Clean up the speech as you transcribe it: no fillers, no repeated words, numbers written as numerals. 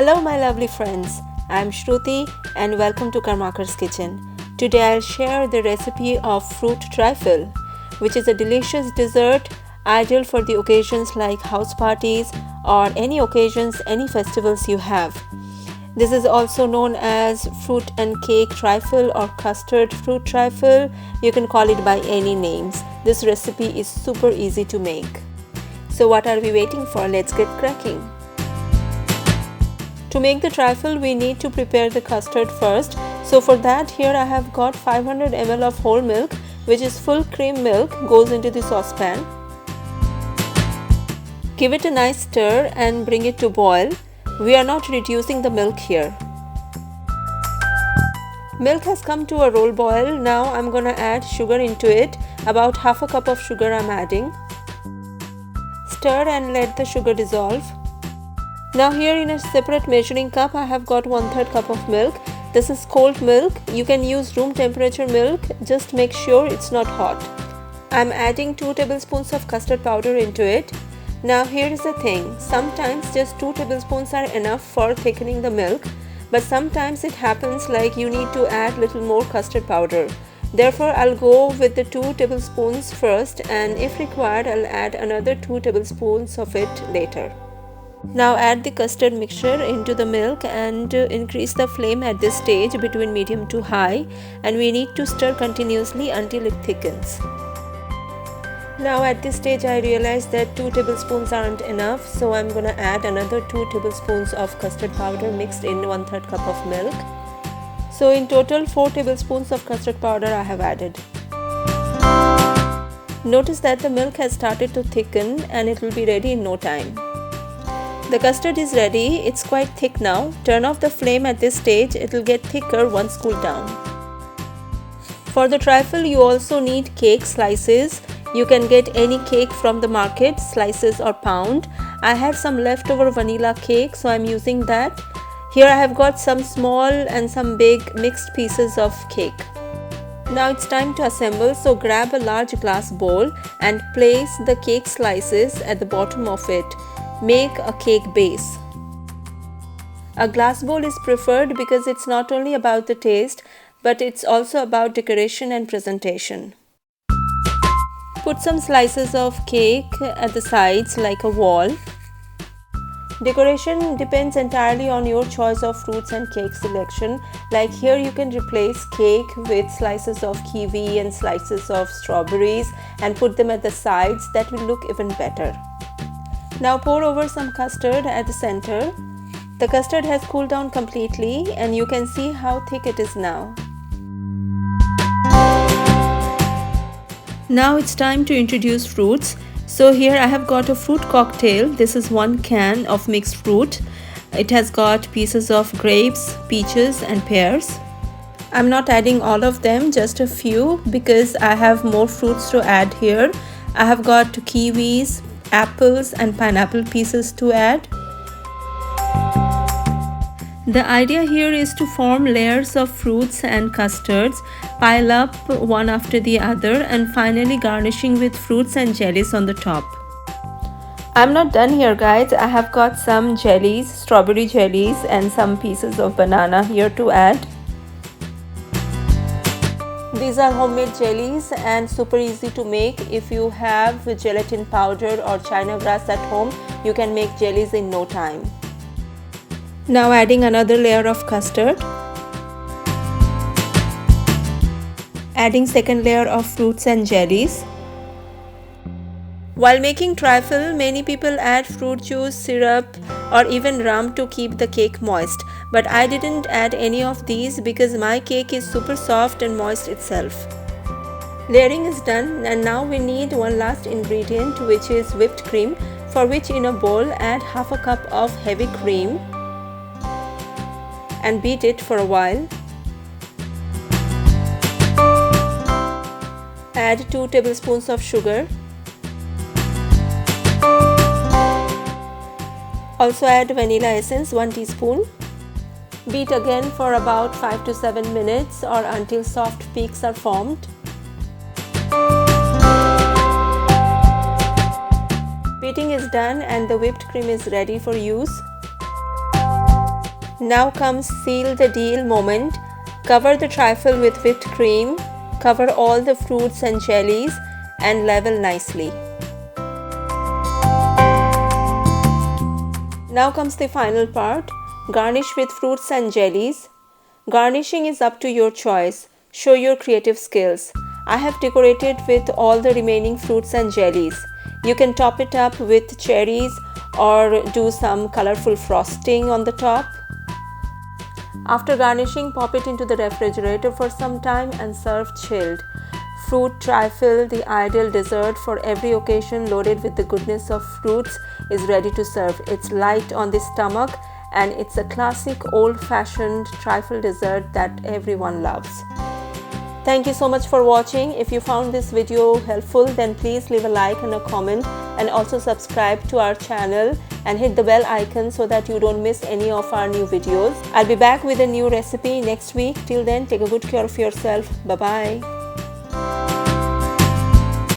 Hello my lovely friends, I am Shruti and welcome to Karmakar's Kitchen. Today I'll share the recipe of fruit trifle, which is a delicious dessert ideal for the occasions like house parties or any occasions, any festivals you have. This is also known as fruit and cake trifle or custard fruit trifle. You can call it by any names. This recipe is super easy to make. So what are we waiting for? Let's get cracking. To make the trifle, we need to prepare the custard first. So for that, here I have got 500 ml of whole milk, which is full cream milk, goes into the saucepan. Give it a nice stir and bring it to boil. We are not reducing the milk here. Milk has come to a roll boil. Now I'm gonna add sugar into it. About half a cup of sugar I'm adding. Stir and let the sugar dissolve. Now here in a separate measuring cup I have got 1/3 cup of milk. This is cold milk. You can use room temperature milk, just make sure it's not hot. I'm adding 2 tablespoons of custard powder into it. Now here is the thing, sometimes just 2 tablespoons are enough for thickening the milk, but sometimes it happens like you need to add little more custard powder. Therefore I'll go with the 2 tablespoons first, and if required I'll add another 2 tablespoons of it later. Now add the custard mixture into the milk and increase the flame at this stage between medium to high, and we need to stir continuously until it thickens. Now at this stage I realized that 2 tablespoons aren't enough, so I'm gonna add another 2 tablespoons of custard powder mixed in 1/3 cup of milk. So in total 4 tablespoons of custard powder I have added. Notice that the milk has started to thicken and it will be ready in no time. The custard is ready, it's quite thick now. Turn off the flame at this stage, it will get thicker once cooled down. For the trifle you also need cake slices. You can get any cake from the market, slices or pound. I had some leftover vanilla cake, so I'm using that. Here I have got some small and some big mixed pieces of cake. Now it's time to assemble, so grab a large glass bowl and place the cake slices at the bottom of it. Make a cake base. A glass bowl is preferred because it's not only about the taste, but it's also about decoration and presentation. Put some slices of cake at the sides like a wall. Decoration depends entirely on your choice of fruits and cake selection. Like here you can replace cake with slices of kiwi and slices of strawberries and put them at the sides. That will look even better. Now pour over some custard at the center. The custard has cooled down completely and you can see how thick it is now. Now it's time to introduce fruits. So here I have got a fruit cocktail. This is 1 can of mixed fruit. It has got pieces of grapes, peaches and pears. I'm not adding all of them, just a few, because I have more fruits to add here. I have got kiwis, apples and pineapple pieces to add. The idea here is to form layers of fruits and custards, pile up one after the other, and finally garnishing with fruits and jellies on the top. I'm not done here guys, I have got some jellies, strawberry jellies and some pieces of banana here to add. These are homemade jellies and super easy to make. If you have gelatin powder or china grass at home, you can make jellies in no time. Now adding another layer of custard. Adding second layer of fruits and jellies. While making trifle, many people add fruit juice, syrup or even rum to keep the cake moist. But I didn't add any of these because my cake is super soft and moist itself. Layering is done and now we need one last ingredient, which is whipped cream, for which in a bowl add half a cup of heavy cream and beat it for a while. Add 2 tablespoons of sugar. Also add vanilla essence 1 teaspoon. Beat again for about 5 to 7 minutes or until soft peaks are formed. Beating is done and the whipped cream is ready for use. Now comes seal the deal moment. Cover the trifle with whipped cream, cover all the fruits and jellies and level nicely. Now comes the final part. Garnish with fruits and jellies. Garnishing is up to your choice. Show your creative skills. I have decorated with all the remaining fruits and jellies. You can top it up with cherries or do some colorful frosting on the top. After garnishing, pop it into the refrigerator for some time and serve chilled. Fruit trifle, the ideal dessert for every occasion loaded with the goodness of fruits, is ready to serve. It's light on the stomach and it's a classic old-fashioned trifle dessert that everyone loves. Thank you so much for watching. If you found this video helpful, then please leave a like and a comment, and also subscribe to our channel and hit the bell icon so that you don't miss any of our new videos. I'll be back with a new recipe next week. Till then, take a good care of yourself. Bye-bye.